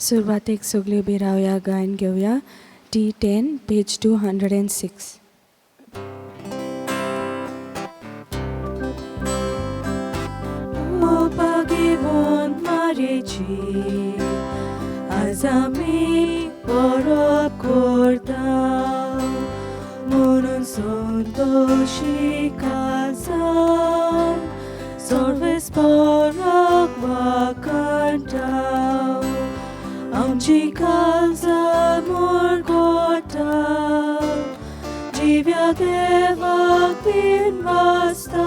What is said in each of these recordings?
सुरवातीक सगळी उबी रावया, गायन घेवया. T10, page 206. O pag-ibon marici, az ami borop kordaw, munun sontoshi kazan, sorves porok wakantaw, amchi kalza morgotaw, jivya devak pinvastaw,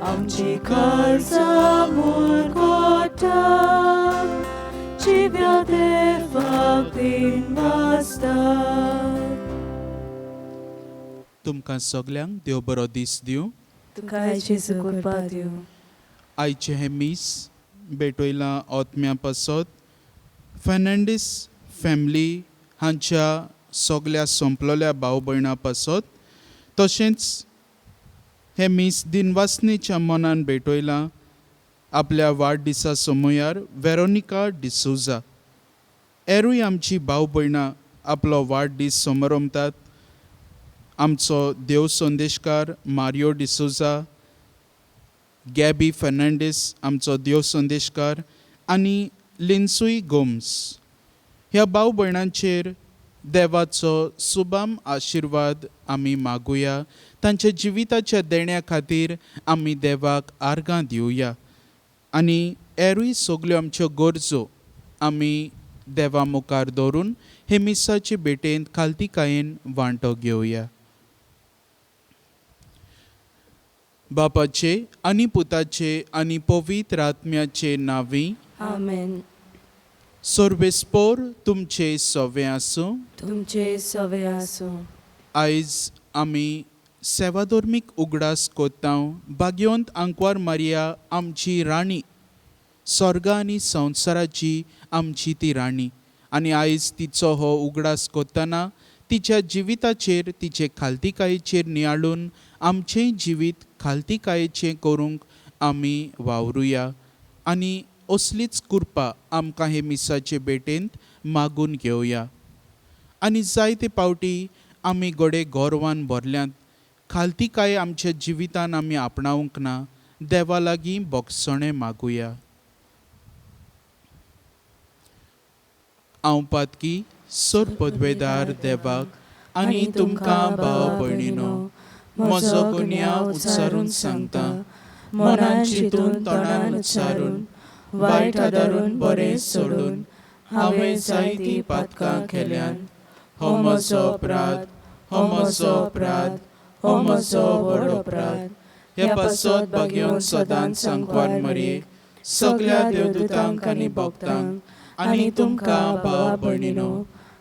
आमची काळजा मुरगोटा जिव्या देवाक दिन वाजता. तुमकां सगल्यांक देव बरो दीस दिवं. तुका आयची सुकुरपा दिवं. आयचे हे मीस बेटोयला ओतम्या पासत फेर्नांडीस फॅमिली हांच्या सगल्या संपलोल्या भाव भयणां पासत तशेंच हे मीस दिनवासनीच्या मनान भेटोयलां आपल्या वाडदिसा समयार वेरोनिका डिसोजा. एरूय आमची भाव भयणां आपलो वाडदीस समारंभतात. आमचो देव संदेशकार मारियो डिसोजा, गॅबी फेर्नांडीस आमचो देव संदेशकार आनी लिन्सूय गोम्स ह्या भाव भयणांचेर देवाचो सुबाम आशिर्वाद आमी मागुया. तांच्या जिविताच्या देण्या खातीर आमी देवाक आर्गां दिवया आनी एरूय सगल्यो आमच्यो गरजो आमी देवा मुखार दवरून हे मिसाचे भेटेंत खालतीकायेन वांटो घेवया. बापाचे आनी पुताचे आनी पवित्र आत्म्याचे नांवी. आमेन. सर्वेस्पोर तुमचे सवे आसूं. तुमचे सवे आसूं. आयज आमी सेवाधर्मीक उगडास कोत्तांव भाग्यवंत आंकवार मारिया आमची राणी, स्वर्गा आनी संवसाराची आमची ती राणी. आनी आयज तिचो हो उगडास कोत्ताना तिच्या जिविताचेर तिचे खालतीकायेचेर नियाळून आमचें जिवीत खालतीकायेचें करूंक आमी वावरुया आनी असलीच कृपा आमकां हे मिसाचे भेटेंत मागून घेवया. आनी जायते पावटी आमी गडे गौरवान भरल्यांत खालतीकाय आमच्या जिवितान आमी आपणावंक ना. देवा लागीं बोगसणें मागुया. हांव पातकी सर पदवेदार देवाक आनी तुमकां भाव भयणीनो म्हजो गुन्यांव उच्चारून सांगता. मनान चिंतून तोंडान उच्चारून वायट आदारून बरें सोडून हांवें जायतीं पातकां केल्यान. हो म्हजो अपराध, हो म्हजो अपराध, हो म्हजो व्हड अपराध. हे पासत भाग्यवंत सदांच सांकवार मरये सगल्या देवदूतांक आनी भक्तांक आनी तुमकां भाव भयणीनो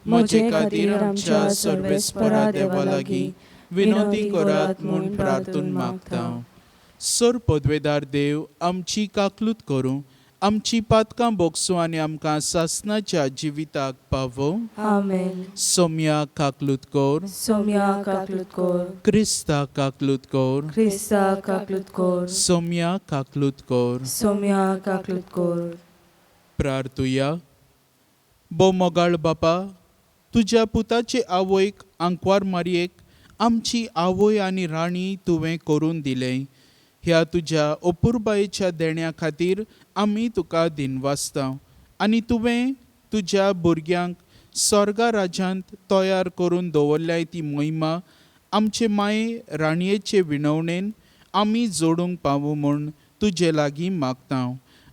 म्हजे खातीर आमच्या सर्वेस्परा देवा लागीं विनोदी करात म्हूण प्रार्थून मागता. सर पदवेदार देव आमची काकलूत करूं, आमची पातकां बोगसूं आनी आमकां सासणाच्या जिविताक पावो. आमेन. सोम्या काकलूत कोर. सोम्या काकलूत कोर. क्रिस्ता काकलूत कोर. क्रिस्ता काकलूत कोर. सोम्या काकलूत कोर. सोम्या काकलूत कोर. प्रार्थुया. बो मोगाळ बापा, तुज्या पुताचे आवयक आंकवार मारयेक आमची आवय आनी राणी तुवें करून दिलें. ह्या तुज्या अपुरबायेच्या देण्या खातीर आमी तुका दिनवासता आनी तुवें तुज्या भुरग्यांक स्वर्गा राज्यांत तयार करून दवरल्याय ती महिमा आमचे माये राणयेचे विणवणेन आमी जोडूंक पावूं म्हूण तुजे लागीं मागता.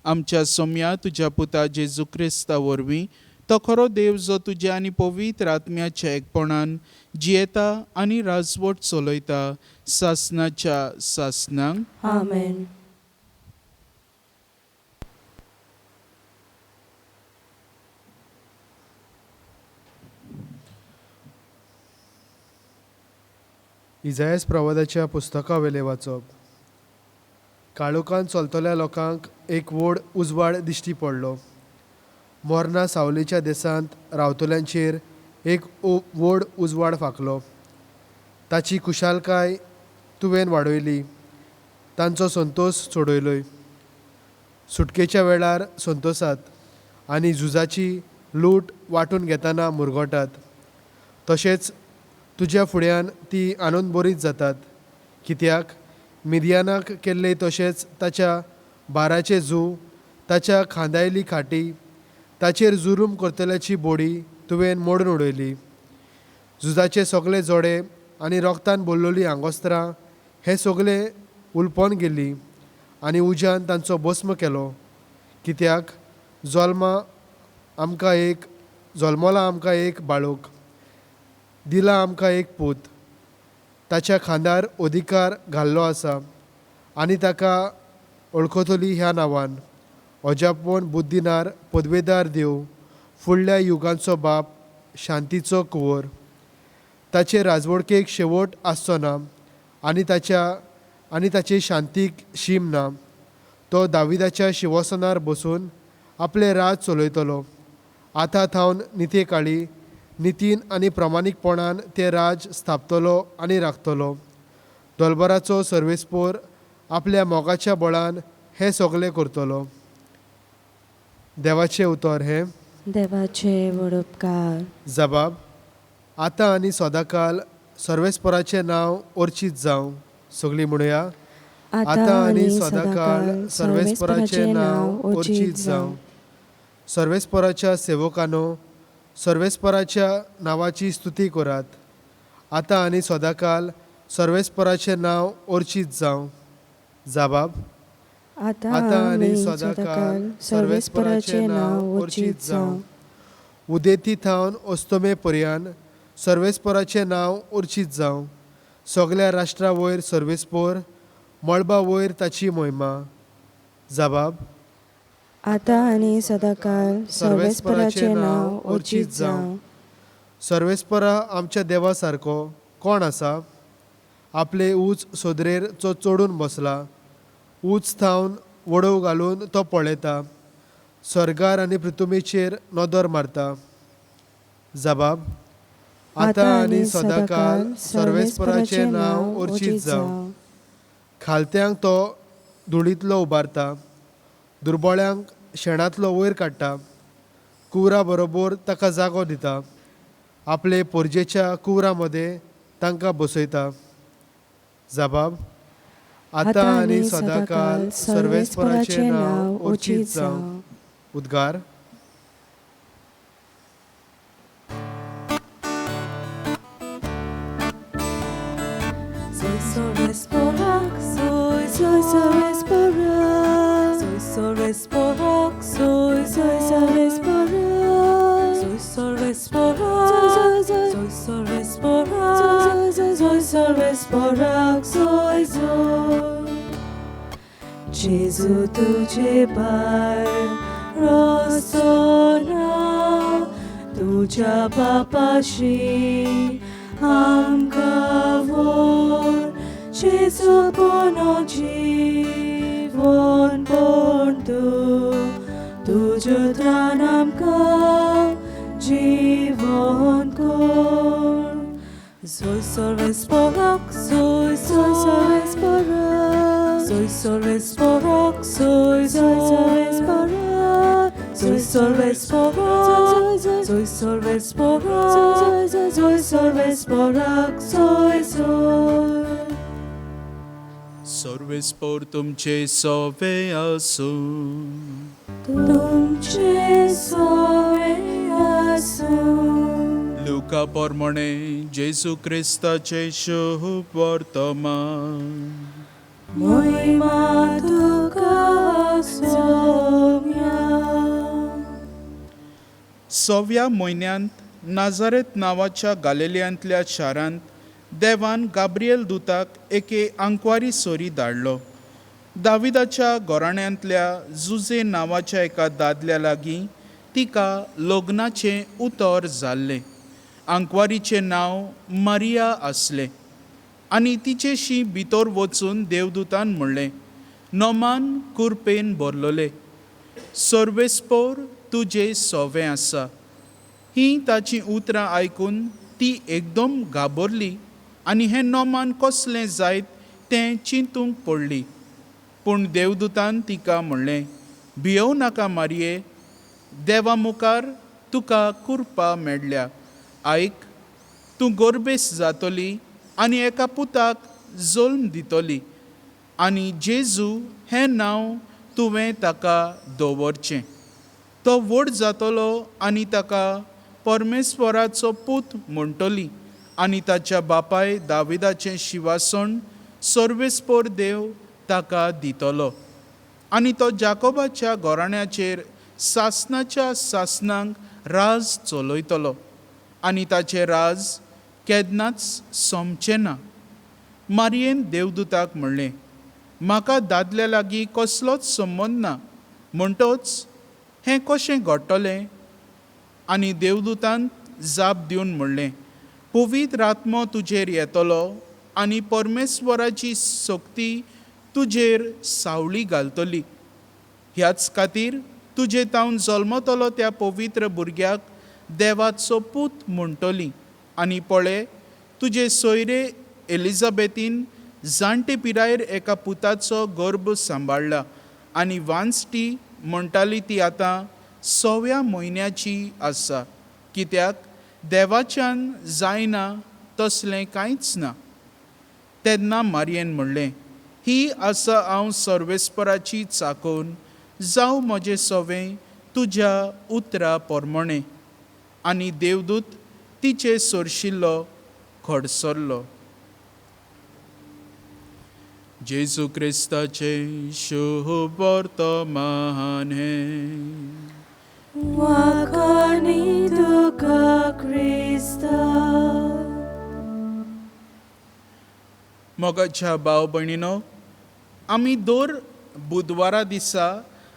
आमच्या सोम्या तुज्या पुता जेजू क्रिस्ता वरवीं तो खरो देव जो तुज्या आनी पवित्र आत्म्याच्या एकपणान जियेता आनी राजवट चलयता सासणाच्या सासणांक. आमेन. इजायास प्रवादाच्या पुस्तका वेले वाचप. काळोखान चलतल्या लोकांक एक व्हड उजवाड दिश्टी पडलो. मोर्ना सावलीच्या देसांत रावतल्यांचेर एक व्हड उजवाड फांकलो. ताची कुशालकाय तुवें वाडयली, तांचो संतोश सोडयलोय. सुटकेच्या वेळार संतोसात आनी झुजाची लूट वांटून घेतना मुरगोटात. तशेंच तुज्या फुड्यान ती आनंद बरीच जातात, कित्याक मिदियानाक केल्ले तशेंच ताच्या बाराचे झू, ताच्या खांदायली खाटी, ताचेर जुलूम करतल्याची बोडी तुवें मोडून उडयली. झुजाचे सगळे जोडे आनी रोगतान भरलोलीं आंगोस्त्रां हे सगळे उलपोन गेलीं आनी उज्यान तांचो भस्म केलो. कित्याक जल्मला आमकां एक बाळूक, दिला आमकां एक पूत. ताच्या खांदार अधिकार घाल्लो आसा आनी ताका वळखतली ह्या नांवान अजापूण बुद्दीनार पदवेदार देव, फुडल्या युगांचो बाप, शांतीचो कुंवर. ताचे राजवडकेक शेवट आसचो ना आनी ताचे शांतीक शीम ना. तो दाविदाच्या शिंवासनार बसून आपले राज चलयतलो. आतां थावन निते काळी नितीन आनी प्रामाणीकपणान ते राज स्थापतलो आनी राखतलो. दोलबाराचो सर्वेस्पोर आपल्या मोगाच्या बळान हे सगळे करतलो. देवाचें उतर हे देवाचे वडपकार. जबाब. आतां आनी सदांकाल सर्वेस्पराचें नांव अर्चीत जावं. सगळीं म्हणुया. आतां आनी सदांकाल सर्वेस्पराचें नांव अर्चीत जावं. सर्वेस्पराच्या सेवकांनो, सर्वेस्पराच्या नांवाची स्तुती करात. आतां आनी सदांकाल सर्वेस्पराचें नांव अर्चीत जावं. जबाब. आतां आनी सदांकाल सर्वेस्पराचें नांव अर्चीत जावं. उदेती थावन अस्तमे पर्यान सर्वेस्पराचें नांव अर्चीत जावं. सगळ्या राष्ट्रा वयर सर्वेस्पोर, मळबा वयर ताची महिमा. जबाब. आतां आनी सदांकाल सर्वेस्पराचें नांव अर्चीत जावं. सर्वेस्परा आमच्या देवा सारको कोण आसा? आपले उंच सोदरेर तो चडून बसला. उंच थावन वडव घालून तो पळयता. सर्गार आनी पृथ्वीचेर नदर मारता. जबाब. आतां आनी सदांकाल सर्वेस्पराचें नांव अर्चीत जावं. खालत्यांक तो धुळींतलो उबारता. दुर्बळ्यांक शेणांतलो वयर काडटा. कुवरा बरोबर ताका जागो दिता. आपले पोरजेच्या कुवरा मदें तांकां बसयता. जबाब. आतां आनी सदांकाल सर्वेस्पराचें नांव अर्चीत जावं. उद्गार. Sorvesporak, sorvesporak, sorvesporak, sorvesporak, sorvesporak, Jesu तुझे पार रसोना, तुझ्या बापाशी आमकां व्हर. Jesu pono जीवन पण तुझ्यो त्राण आमकां जीवन कर. Soy sorvesporak, soy sorvesporak, soy sorvesporak, soy sorvesporak, soy sorvesporak, soy sorvesporak, soy sorvesporak, soy. सर्वेस्पोर तुमचे सोवे आसूं. तुमचे सोवे आसूं. लुका पोरमोणे जेजू क्रिस्ताचे शुभ वर्तमान. महिमा तुका सोम्या. 6व्या म्हयन्यांत नाजारेत नांवाच्या गालिलियांतल्या शारांत देवान गाब्रिएल दुताक एके आंकवारी सोरी धाडलो. दाविदाच्या घोराण्यांतल्या जुजे नांवाच्या एका दादल्या लागीं तिका लग्नाचें उतर जाल्लें. आंकवारीचें नांव मारिया आसलें आनी तिचेशी भितर वचून देवदूतान म्हणलें, नोमान कुरपेन भरलोले, सर्वेस्पोर तुजें सोवें आसा. ही ताची उतरां आयकून ती एकदम घाबरली आनी हें नोमान कसलें जायत तें चिंतूंक पडली. पूण देवदूतान तिका म्हणलें, भियोव नाका मारये, देवा मुखार तुका कुरपा मेळ्ळ्या. आयक, तूं गोरबेस जातली आनी एका पुताक जल्म दितली, आनी जेजू हें नांव तुवें ताका दवरचें. तो व्हड जातलो आनी ताका परमेश्वराचो पूत म्हणटली, आनी ताच्या बापाय दाविदाचें शिवासन सर्वेस्पर देव ताका दितलो. आनी तो जाकोबाच्या घोराण्याचेर सासणाच्या सासणांक राज चलयतलो, आनी ताचें राज केन्नाच सोंपचें ना. मारयेन देवदूताक म्हणलें, म्हाका दादल्या लागीं कसलोच संबंद ना. म्हणटच हें कशें घडटलें? आनी देवदूतान जाप दिवन म्हणलें, पवित्र आत्मो तुजेर येतलो आनी परमेश्वराची शक्ती तुजेर सावळी घालतली. ह्याच खातीर तुजे तावन जल्मतलो त्या पवित्र भुरग्याक देवाचो पूत म्हणटली. आनी पळय, तुजे सोयरे एलिझाबेथीन जाणटे पिरायेर एका पुताचो गर्भ सांबाळ्ळा, आनी वांसटी म्हणटाली ती आतां 6व्या म्हयन्याची आसा, कित्याक देवाच्यान जायना तसलें कांयच ना. तेन्ना मारयेन म्हणलें, ही आसा हांव सर्वेस्पराची चाकोन, जावं म्हजें सवें तुज्या उतरा पोरमोणें. आनी देवदूत तिचे सरशिल्लो खडसरलो. जेजू क्रिस्ताचे शुभ वर्तमान हें. Wakani tuka Krista. मोगाच्या भाव भयणीनो, आमी दर बुधवारा दिसा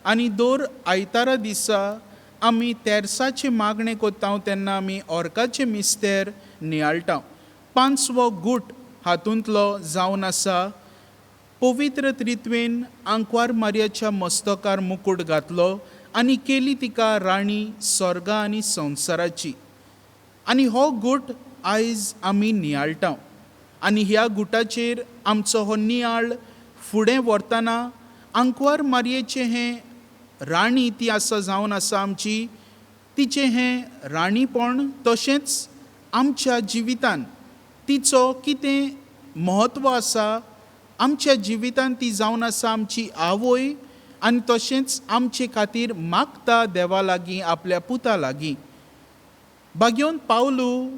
आनी दर आयतारा दिसा आमी तेरसाचे मागणें कोत्ता तेन्ना आमी ओर्काचें मिस्तेर नियाळटा. 5वो गूट हातूंतलो जावन आसा पवित्र त्रित्वेन आंकवार मारयाच्या मस्तकार मुकूट घातलो आनी केली तिका राणी स्वर्गा आनी संवसाराची. आनी हो गूट आयज आमी नियाळटा. आनी ह्या गुटाचेर आमचो हो नियाळ फुडें व्हरतना आंकवार मारयेचें हें राणी ती आसा जावन आसा आमची, तिचें हें राणीपण, तशेंच आमच्या जिवितान तिचो कितें म्हत्व आसा, आमच्या जिवितान ती जावन आसा आमची आवय, आनी तशेंच आमचे खातीर मागता देवा लागीं, आपल्या पुता लागीं. बागेवन पावलू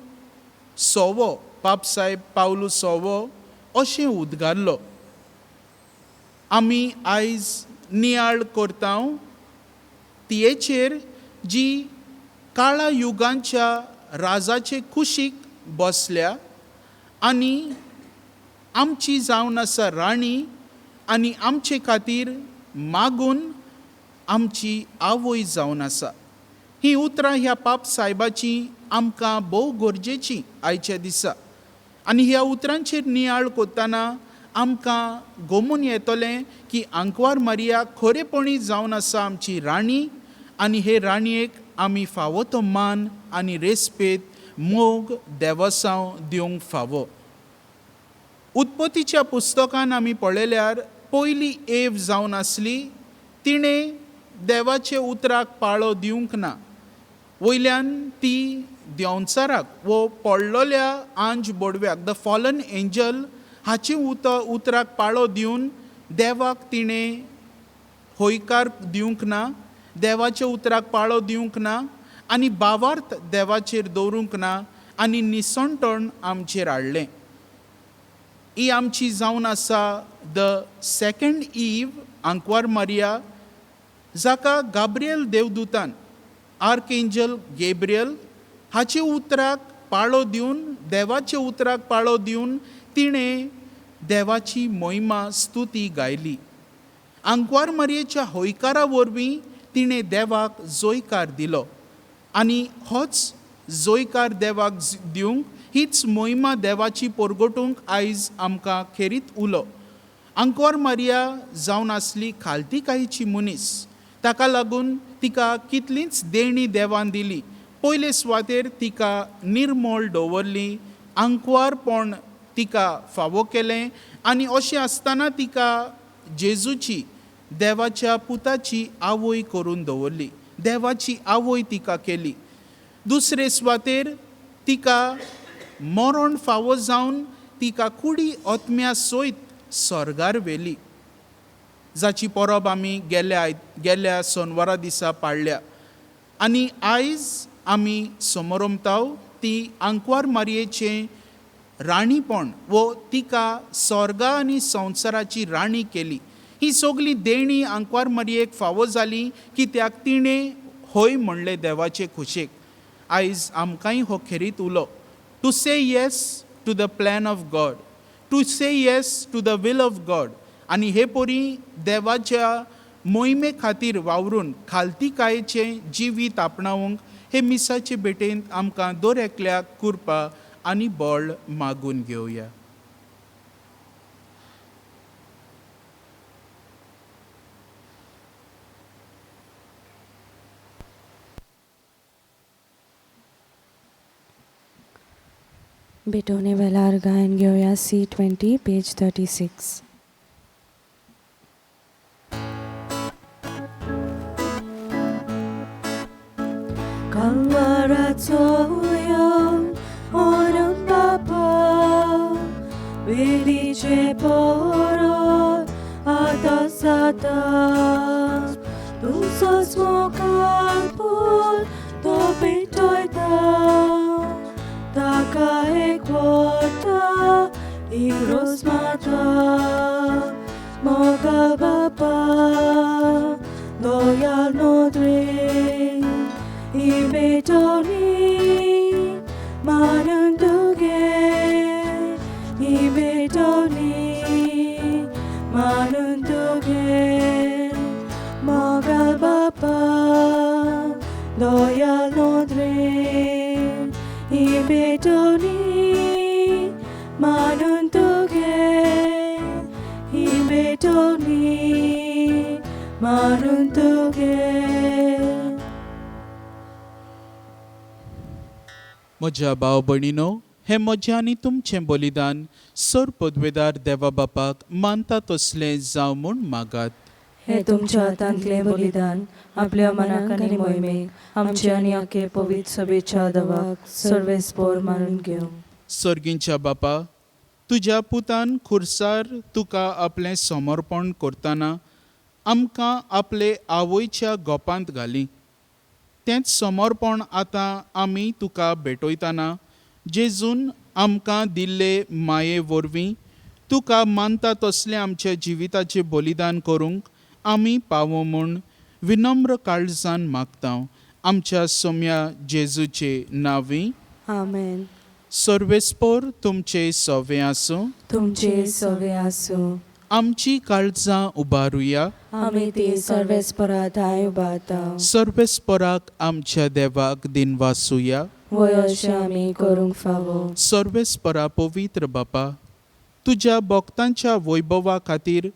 सोवो, पापसाहेब पावलू सोवो अशें उद्गारलो. आमी आयज नियाळ करता तियेचेर जी काळा युगांच्या राजाचे कुशीक बसल्या आनी आमची जावन आसा राणी, आनी आमचे खातीर मागून आमची आवय जावन आसा. ही उतरां ह्या पाप सायबाची आमकां भोव गरजेची आयच्या दिसा. आनी ह्या उतरांचेर नियाळ कोत्ताना आमकां गमून येतलें की आंकवार मारया खरेपणी जावन आसा आमची राणी, आनी हे राणयेक आमी फावो तो मान आनी रेस्पेद मोग देवासांव दिवंक फावो. उत्पत्तीच्या पुस्तकान आमी पळयल्यार पयली एव जावन आसली, तिणें देवाचे उतराक पाळो दिवंक ना. वयल्यान ती देंवचाराक वो पडलोल्या आंज बोडव्याक, द फॉलन एंजल हाचे उतराक पाळो दिवन देवाक तिणें होयकार दिवंक ना, देवाचे उतराक पाळो दिवंक ना, आनी भावार्थ देवाचेर दवरूंक ना, आनी निसणटण आमचेर हाडलें. ही आमची जावन आसा द सेकंड ईव, आंकवार मारया, जाका गाब्रियल देवदूतान, आर्कएंजल गॅब्रियल हाचे उतराक पाळो दिवन, देवाचे उतराक पाळो दिवन तिणें देवाची महिमा स्तुती गायली. आंकवार मारयेच्या होयकारा वरवीं तिणें देवाक जोयकार दिलो, आनी होच जोयकार देवाक दिवंक, हीच महिमा देवाची परगटूंक आयज आमकां खेरीत उलो. आंकवार मारया जावन आसली खालतीकायेची मनीस, ताका लागून तिका कितलींच देणी देवान दिली. पयले सुवातेर तिका निर्मळ दवरली, आंकवारपण तिका फावो केलें, आनी अशें आसतना तिका जेजूची, देवाच्या पुताची आवय करून दवरली. देवाची आवय तिका केली. दुसरे सुवातेर तिका मरण फावो जावन तिका कुडी ओतम्या सोयत स्वर्गार व्हेली, जाची परब आमी गेल्या सोनवारा दिसा पाळ्ळ्या. आनी आयज आमी समोरमताव ती आंकवार मारयेचें राणीपण वो तिका स्वर्गा आनी संवसाराची राणी केली. ही सगळी देणी आंकवार मारयेक फावो जाली कित्याक तिणें होय म्हणलें देवाचे खुशेक. आयज आमकांय हो खेरीत उलो, to say yes to the plan of God, to say yes to the will of God. आनी हे पोरी देवाच्या मोहिमे खातीर वावरून खालतीकायेचें जिवीत आपणावंक हे मिसाचे भेटेंत आमकां दर एकल्याक कृपा आनी बळ मागून घेवया. भेटवणे वेळार गायन घेऊया C20 page 36. Kalwarazoyon onum papa Velice porot atasatas Dulces mokapul topitoita Taka ekwata iros mata Moga baba loyal nodre Ibetoni manunduge Ibetoni manunduge Mogal baba loyal nodre Ibetoni manunduge Ibetoni manunduge. म्हज्या भाव भयणीनो, हे म्हजें आनी तुमचें बलिदान sir पदवेदार देवा बापाक मानता तसलें जावं म्हूण मागात. हे तुमच्या हातांतलें बलिदान आपल्या मनाक आनी मोहिमेक आमचे आनी आखे पवित्र सभेच्या दवाक सर्वेस्पोर मानून घेवं. सर्गींच्या बापा, तुज्या पुतान खुर्सार तुका आपलें समर्पण करतना आमकां आपले आवयच्या गोपांत घाली. तेंच समर्पण आतां आमी तुका भेटयतना जेजून आमकां दिल्ले माये वरवीं तुका मानता तसलें आमच्या जिविताचें बलिदान करूंक आमी पावो म्हूण विनम्र काळजान मागता. आमच्या सोम्या जेजूचे नांवी. आमेन. सर्वेस्पोर तुमचे सवे आसूं. तुमचे सवे आसूं. आमची काळजां उबारुया. आमी ती सर्वेस्परात उबारता. सर्वेस्पराक आमच्या देवाक दिनवासुया. वय अशें आमी करूंक फावो. सर्वेस्परा पवित्र बापा, तुज्या भक्तांच्या वैभवा खातीर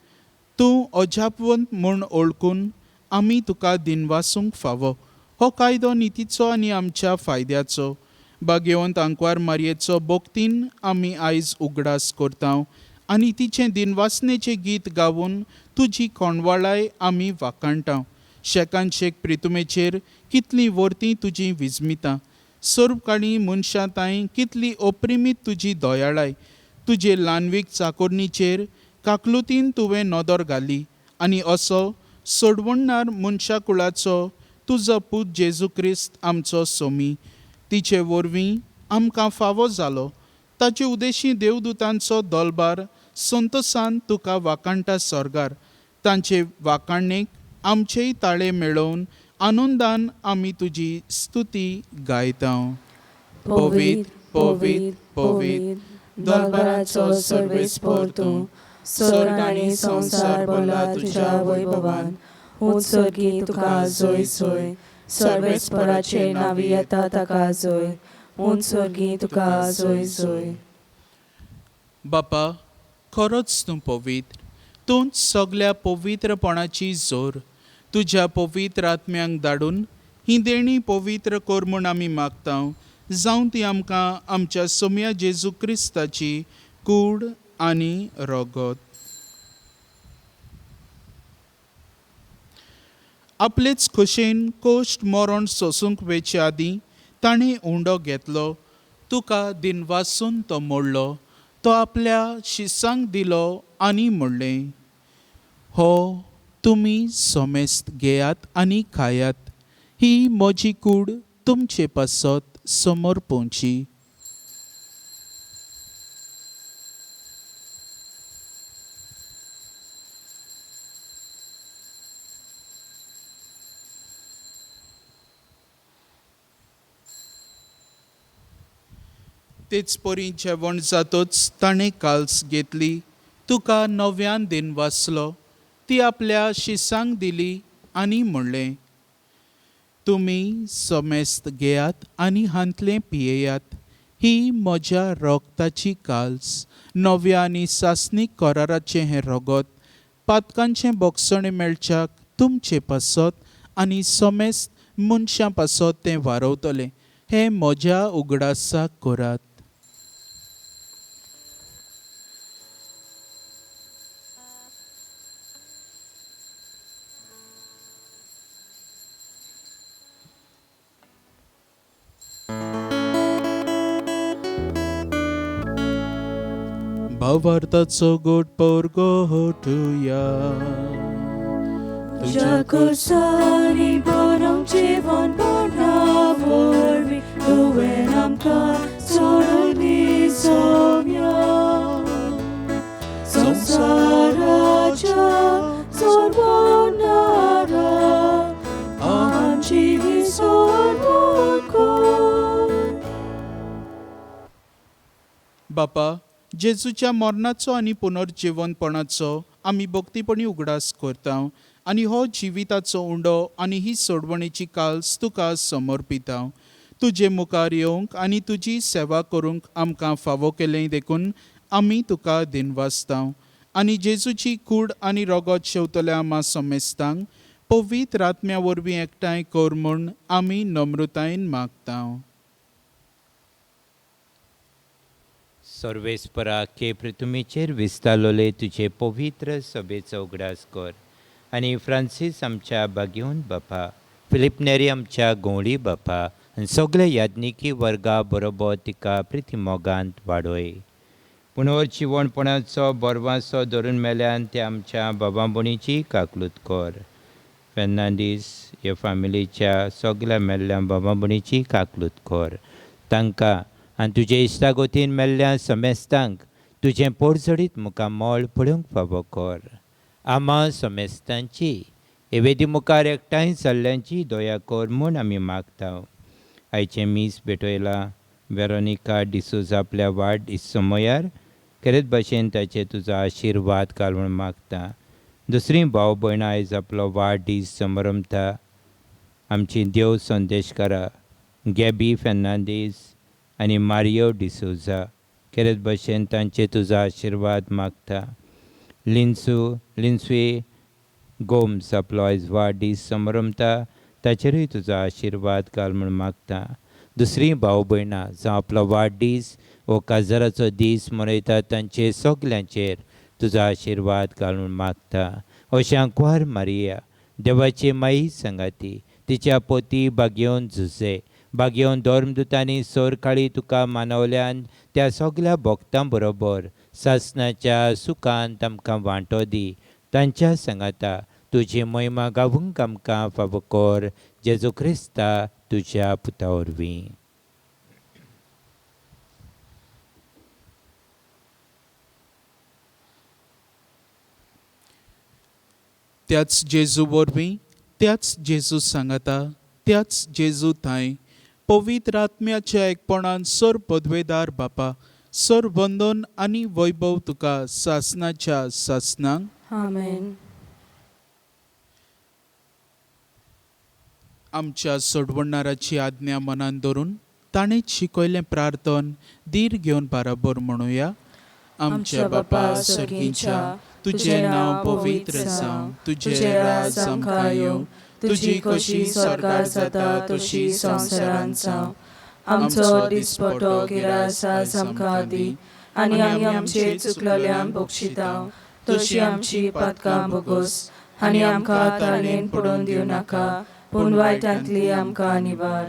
तूं अजापवंत म्हूण ओळखून आमी तुका दिनवासूंक फावो. हो कायदो नितीचो आनी आमच्या फायद्याचो. भाग्यवंत आंकवार मारयेचो भक्तीन आमी आयज उगडास करता आनी तिचें दिनवासनेचें गीत गावून तुजी कोणवाळाय आमी वाखाणटा. शेकान शेक प्रितुमेचेर कितलीं वर्तीं तुजी विजमिता. सर्वकाळी मनशां ताईं कितली अप्रिमीत तुजी दयाळाय. तुजे ल्हानवीक चाकोरणीचेर काकलुतीन तुवें नदर घाली आनी असो सोडवणणार मनशा कुळाचो तुजो पूत जेजू क्रिस्त आमचो सोमी. तिचे वरवीं आमकां फावो जालो. ताचे उदेशी देवदूतांचो दलबार संतोसान तुका वाखाणटा स्वर्गार. तांचे वाखाणणेक आमचेय ताळे मेळोवन आनंदान आमी तुजी स्तुती गायता. पवित्र पवित्र पवित्र दरबाराचो सर्वेस्पोर तूं. स्वर्ग आनी संवसार भरला तुज्या वैभवान. उत्सर्गी तुका जोय जोय. सर्वेस्पराचे नांवी येता ताका जोय. उत्सर्गी तुका जोय जोय. बापा, खरोच तूं पवित्र. तूंच सगल्या पवित्रपणाची जोर. तुज्या पवित्र आत्म्यांक धाडून ही देणी पवित्र कर म्हूण आमी मागता. जावं ती आमकां आमच्या सोम्या जेजू क्रिस्ताची कूड आनी रगत. आपलेच खोशेन कोश्ट मरण सोसूंक वेचे आदीं ताणें उंडो घेतलो, तुका दिनवासून तो मोडलो. तो आपल्या शिसांक दिलो आनी म्हणलें, हो तुमी सोमेस्त घेयात आनी खायात. ही म्हजी कूड तुमचे पासत समोर पोवची. तेच परी जेवण जातच ताणें काल्स घेतली, तुका नव्यान दिन वाचलो. ती आपल्या शिसांक दिली आनी म्हणलें, तुमी सोमेस्त घेयात आनी हांतलें पियेयात. ही म्हज्या रोगताची काल्स, नव्या आनी सासणीक कराराचें हें रगत. पातकांचें बोगसणें मेळच्याक तुमचे पासत आनी सोमेस्त मनशां पासत तें वारवतलें. हें म्हज्या उगडासाक करात. भावार्थाचो गोड पोरगो होटुया. तुझ्या खुर्सानी बरं जेवण बनवरवी, तुवें आमकां सोडून सोम्या. संवसाराच्या सर्वनारा आमची विसर्जन कर. बापा, जेजूच्या मरणाचो आनी पुनर्जिवनपणाचो आमी भक्तीपणी उगडास करता आनी हो जिविताचो उंडो आनी ही सोडवणेची काल्स तुका समर्पिता. तुजे मुखार येवंक आनी तुजी सेवा करूंक आमकां फावो केलें देखून आमी तुका दिनवासता. आनी जेजूची कूड आनी रगत शेवतल्या आमा सोमेस्तांक पवित्र आत्म्या वरवीं एकठांय कर म्हूण आमी नम्रतायेन मागता. सर्वेस्परा के पृथ्वीचेर विस्तारलोले तुझे पवित्र सभेचो उगडास कर. आनी फ्रांसीस आमच्या बागेवन बापा, फिलिप नेरी आमच्या गोंवळी बापा आनी सगळे याज्ञिकी वर्गा बरोबर तिका प्रिती मोगांत वाडोय. पुनर्जिवणपणाचो बरवासो धरून मेल्यान ते आमच्या बाबा भणीची काकलूत कर. फेर्नांदीस ह्या फॅमिलीच्या सगळ्या मेल्ल्या बाबा भणीची काकलूत कर. तांकां आनी तुजे इश्टागोतीन मेल्ल्या समेस्तांक तुजें पोरजडीत मुखार मोळ पळोवंक फावो कर. आमा समेस्तांची एवेदी मुखार एकठांय जाल्ल्यांची दया कर म्हूण आमी मागता. आयचें मीस भेटयला वेरोनिका डिसूज आपल्या वाडदीस समयार खरेच भाशेन ताचेर तुजो आशिर्वाद घाल म्हूण मागता. दुसरी भाव भयण आयज आपलो वाडदीस समरमता. आमची देव संदेशकारा गॅबी फेर्नांदीस आनी मारियो डिसूजा खरेच भाशेन तांचेर तुजो आशिर्वाद मागता. लिन्सवे गोम्स आपलो आयज वाडदीस समरमता. ताचेरूय तुजो आशिर्वाद घाल म्हूण मागता. दुसरी भाव भयणां जावं आपलो वाडदीस वो काजाराचो दीस मनयतात तांचे सगल्यांचेर तुजो आशिर्वाद घाल म्हूण मागता. अशें आंकवार मारिया देवाची माई संगाती, तिच्या पोती बागेवन झुजे, बागेवन धर्मदुतांनी सोर काळी तुका मानवल्यान त्या सगल्या भक्तां बरोबर सासणाच्या सुखांत आमकां वांटो दी. तांच्या सांगाता तुजी महिमा गावूंक आमकां फावो कर. जेजू क्रिस्ता तुज्या पुता वरवीं. त्याच जेजू वरवीं, त्याच जेजू सांगाता, त्याच जेजू थंय पवित्र आत्म्याच्या एकपणान सर पदवेदार बापा, सर वंदन आनी वैभव तुका सासणाच्या सासणांक. आमेन. आमच्या सोडवणाराची आज्ञा मनान धरून ताणें शिकयलें प्रार्थन धीर घेवन बाराबर म्हणुया. आमच्या बापा सर्गीच्या, तुजें नांव पवित्र जावं, तुजें राज आमकां येवं, तुजी कशी स्वर्गार जाता तशी संवसारांत जावं. आमचो दिसपटो गिरास आज आमकां दी, आनी आमी आमचेर चुकलेल्यांक बक्षिता, तशी आमची पातकां बोगोस आनी आमकां ताळणेन पडून दिवं नाका, पूण वायटांतली आमकां निवार.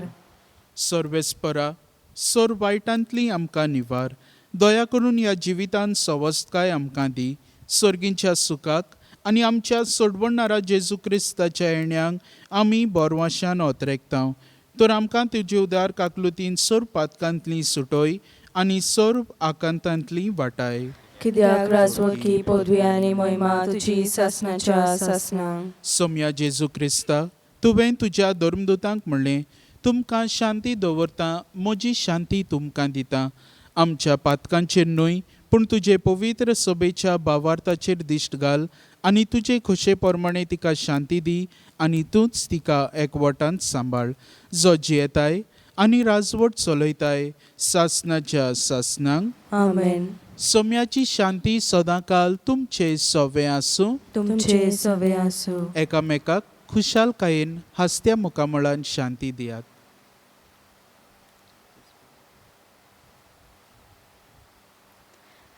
सर्वेस्परा, सोर वायटांतली आमकां निवार. दया करून ह्या जिवितांत सवस्तकाय आमकां दी. सर्गींच्या सुखाक आनी आमच्या सोडवणारा जेजू क्रिस्ताच्या येण्याक आमी बोरवाशान ओतरेकतांव. तर आमकां तुजे उदार काकलुतीन सोर पातकांतली सुटोय आनी सोर आकांतांतली वाटाय. कित्याक राजवळकी, पदवी आनी महिमा तुजी सासणाच्या सासणांक. सोम्या जेजू क्रिस्ता, तुवें तुज्या धर्मदुतांक म्हणलें, तुमकां शांती दवरता, म्हजी शांती तुमकां दिता. आमच्या पातकांचेर न्हय, पूण तुजे पवित्र सभेच्या भावार्थाचेर दिश्ट घाल आनी तुजे खोशे प्रमाणे तिका शांती दी आनी तूंच तिका एकवटांत सांबाळ. जो जियेताय आनी राजवट चलयताय सासणाच्या सासणांक. आमेन. सोम्याची शांती सदांकाल तुमचे सवे आसूं. तुमचे सवे आसूं. एकामेकाक खुशालकायेन हास्त्या मुखामळान शांती दियात.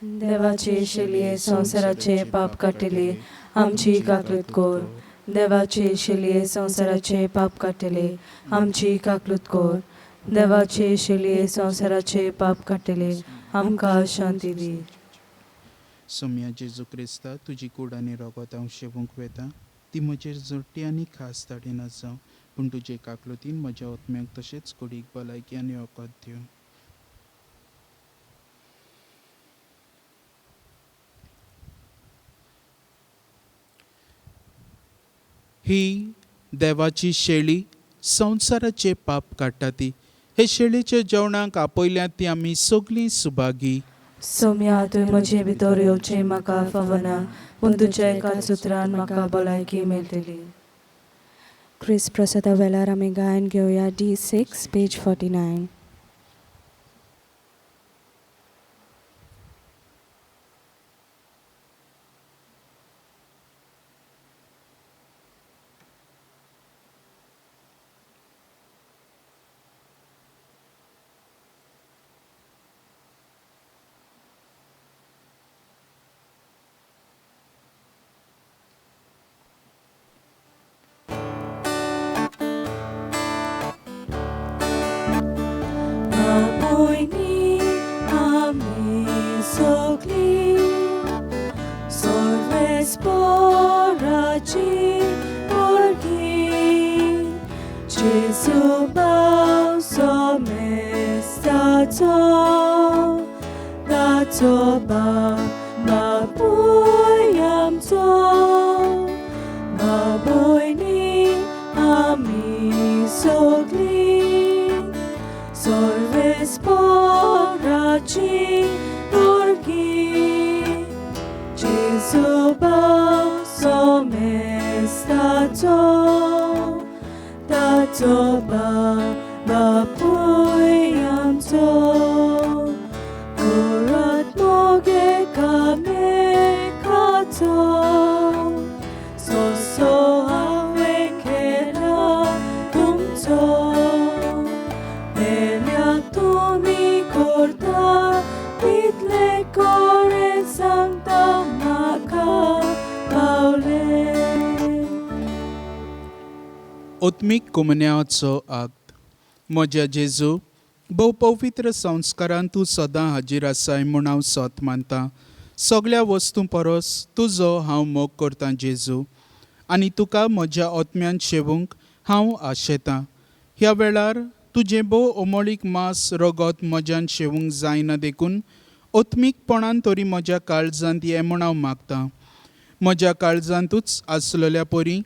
देवाचे शेलये संसाराचे पाप काटिले, आमची काकलूत कोर. देवाचे शेलये संसाराचे पाप काटिले, आमची काकलूत कोर. देवाचे शेलये संसाराचे पाप काटिले, आमकां शांती दी. सोम्या जेजू क्रिस्ता, तुजी कूड आनी रगत हांव शेवूंक वेता. ती म्हजेर जोडटी आनी खास ताडीन आसा, पूण तुजे काकलुतीन म्हज्या आत्म्याक तशेंच कुडीक भलायकी आनी वखद दिवं. ही देवाची शेळी संवसाराचे पाप काडटा ती. हे शेळीच्या जेवणाक आपयल्यात ती आमी सगळीं सुभागी. सोम्या, तुवें म्हजे भितर येवचें म्हाका फावना, पूण तुज्या एकाच उतरान म्हाका भलायकी मेळटली. ख्रिस्त प्रसादा वेळार आमी गायन घेवया D6 page 49. Apoi-ni ami sogli, sorves poraci porgi, Jesu bał somestato, dato ba mapuyam to, apoi-ni ami sogli, sorves poraci porgi, Jesu bał somestato, dato ba mapuyam to, kurat moge kame kato, soso awekera kumto, tu mi corta, pitle core sancta maca paule. ओत्मीक कुमन्याचो आक्त. म्हज्या जेजू, भोव पवित्र संस्कारांत तूं सदां हाजीर आसाय म्हूण हांव सोत मानतां. सगळ्या वस्तूं परस तुजो हांव मोग करतां जेजू, आनी तुका म्हज्या ओत्म्यान शेवूंक हांव आशेतां. ह्या वेळार तुजें भोव ओमळीक मांस रगत म्हज्यान शेवूंक जायना देखून ओत्मीकपणान तरी म्हज्या काळजांत ये म्हूण हांव मागतां. म्हज्या काळजांतूच आसलेल्या परी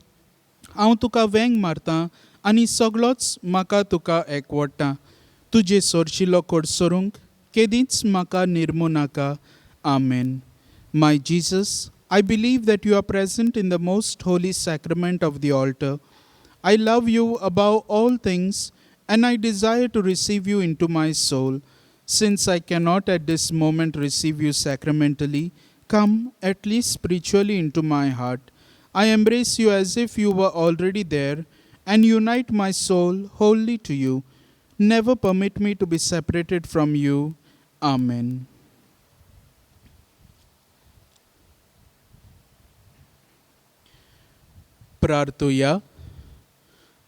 हांव तुका वेंग मारतां आनी सगळोच म्हाका तुका एकवडटा. तुजे सोरशिल्लो कोडसरूंक केदींच म्हाका निर्मू नाका. आमेन. माय Jesus, I believe that you are present in the most holy sacrament of the altar. I love you above all things and I desire to receive you into my soul. Since I cannot at this moment receive you sacramentally, come at least spiritually into my heart. I embrace you as if you were already there and unite my soul wholly to you. Never permit me to be separated from you. Amen. प्रार्थुया.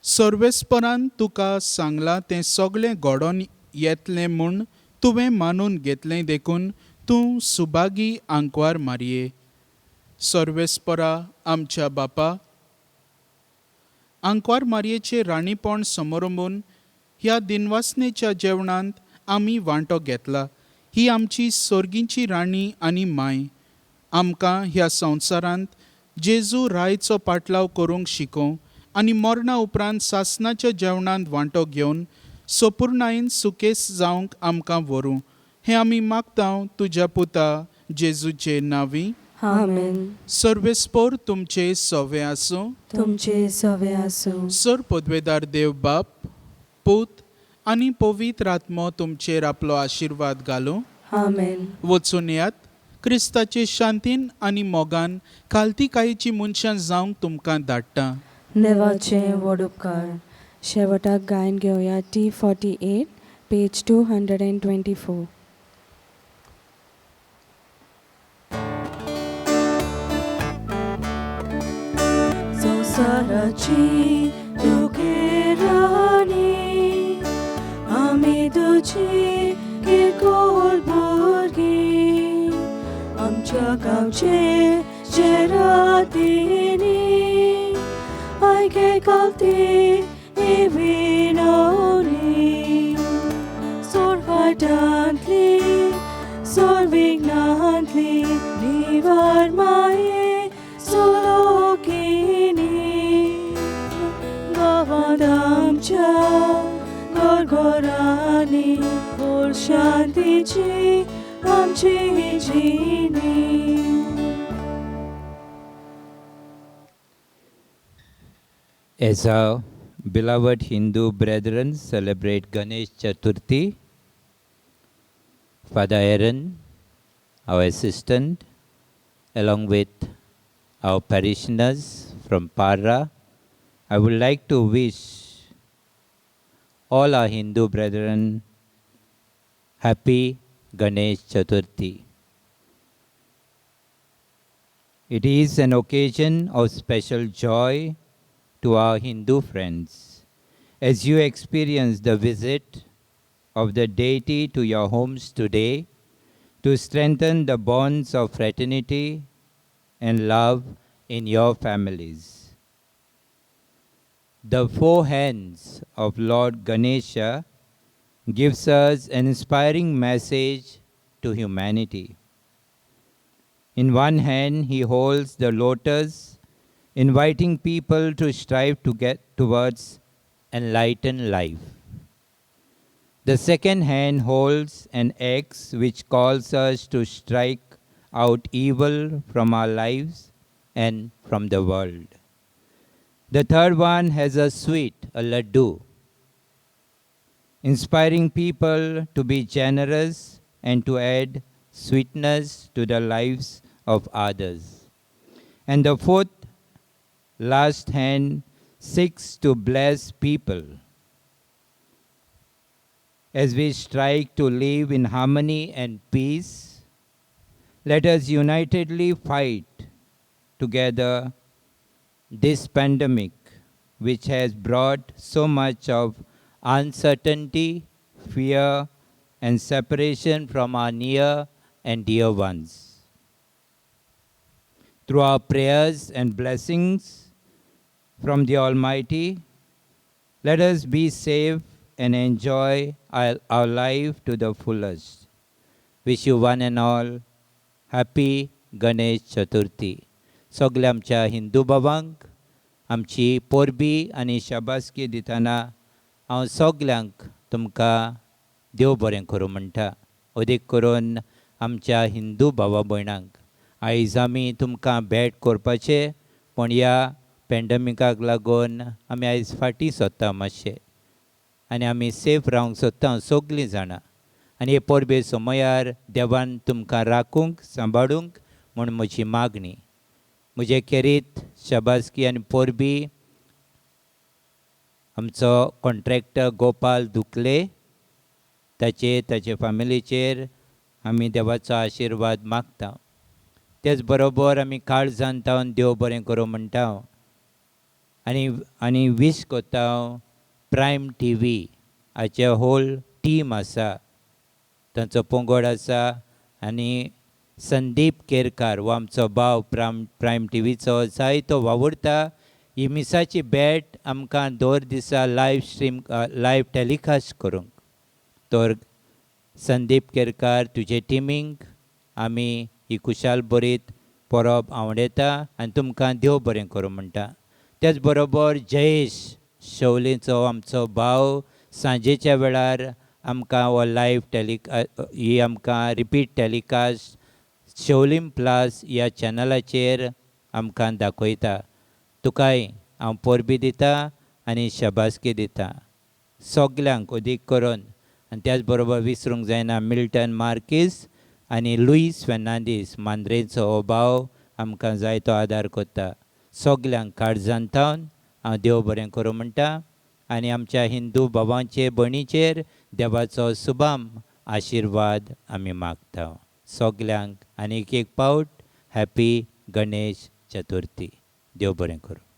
सर्वेस्परान तुका सांगलां तें सगळें घडोवन येतलें म्हूण तुवें मानून घेतलें देखून तूं सुभागी आंकवार मारये. सर्वेस्परा आमच्या बापा, आंकवार मारयेचें राणीपण समोरंबून ह्या दिनवासनेच्या जेवणांत आमी वांटो घेतला. ही आमची सोर्गींची राणी आनी माय. आमकां ह्या संवसारांत जेजू रायचो पाटलाव करूंक शिकोव आनी मरणा उपरांत सासणाच्या जेवणांत वांटो घेवन सोपुर्णायेन सुकेस जावंक आमकां व्हरूं. हें आमी मागतांव तुज्या पुता जेजूचे नांवी. आमेन. सर्वेस्पोर तुमचे सवे आसूं. तुमचे सवे आसूं. सर पदवेदार देव बाप, पूत आनी पवित्र आत्मो तुमचेर आपलो आशिर्वाद घालूं. आमेन. वचून यात. क्रिस्ताचे शांतीन आनी मोगान कालतीकायेची मनशां जावंक तुमकां धाडटा. देवाचे व्हड उपकार. शेवटाक गायन घेवया T48 पेज 224. संसाराची दुखे राणी आमी तुझी किरकोळ भुरगीं आमच्या गांवचे जे रातींनी आयगे कालती विनवणी सोरवाटांतली सोरविघ्नांतली निवार माये सोलोकिनी गावांत आमच्या गोरगोरांनी ओर शांतीची आमची जिणी. As our beloved Hindu brethren celebrate Ganesh Chaturthi, Father Aaron, our assistant, along with our parishioners from Parra, I would like to wish all our Hindu brethren happy Ganesh Chaturthi. It is an occasion of special joy to our Hindu friends as you experience the visit of the deity to your homes today to strengthen the bonds of fraternity and love in your families. The four hands of Lord Ganesha gives us an inspiring message to humanity. In one hand, he holds the lotus, inviting people to strive to get towards enlightened life. The second hand holds an axe which calls us to strike out evil from our lives and from the world. The third one has a sweet, a laddu, inspiring people to be generous and to add sweetness to the lives of others. And the fourth, last hand, seeks to bless people. As we strive to live in harmony and peace, let us unitedly fight together this pandemic which has brought so much of uncertainty, fear, and separation from our near and dear ones. Through our prayers and blessings from the Almighty, let us be safe and enjoy our life to the fullest. Wish you one and all happy Ganesh Chaturthi. सगल्या आमच्या हिंदू भावांक आमची पोरबी आनी शाबासकी दितना हांव सगल्यांक तुमकां देव बरें करूं म्हणटा. अदीक करून आमच्या हिंदू भावा भयणांक आयज आमी तुमकां भेट करपाचे, पण ह्या पॅन्डमिकाक लागून आमी आयज फाटीं सोदता मातशें आनी आमी सेफ रावंक सोदता सगलीं जाणां. आनी हे परबे समयार देवान तुमकां राखूंक सांबाळूंक म्हूण म्हजी मागणी. म्हजे खेरीत शाबासकी आनी पोरबी आमचो कॉन्ट्रॅक्टर गोपाल दुकले, ताचे फॅमिलीचेर आमी देवाचो आशिर्वाद मागता. तेच बरोबर आमी काळजांत देव बरें करूं म्हणटा. आनी विश कोत्ता हांव प्रायम टी व्ही हाचे होल टीम आसा तांचो पंगड आसा आनी संदीप केरकार हो आमचो भाव प्रायम टी व्हीचो जायतो वावुरता ही मिसाची बॅट आमकां दर दिसा लायव्ह टॅलिकास्ट करूंक तर संदीप केरकार तुजे टिमींक आमी ही खुशाल बरीत परब आवडयता आनी तुमकां देव बरें करूं म्हणटा. त्याच बरोबर जयेश शवलेचो आमचो भाव सांजेच्या वेळार आमकां हो ही आमकां रिपीट टॅलिकास्ट शवलीम प्लस ह्या चॅनलाचेर आमकां दाखयता. तुकाय हांव परबी दिता आनी शबासकी दिता सगल्यांक अदीक करून. आनी त्याच बरोबर विसरूंक जायना मिल्टन मार्कीस आनी लुईस फेर्नांदीस मांद्रेचो हो भाव आमकां जायतो आदार करता. सगल्यांक काळजांतावन हांव देव बरें करूं म्हणटा आनी आमच्या हिंदू भावांचेर भयणीचेर देवाचो सुभाम आशिर्वाद आमी मागता. सगल्यांक आनीक एक पावट हॅपी गणेश चतुर्थी. देव बरें करूं.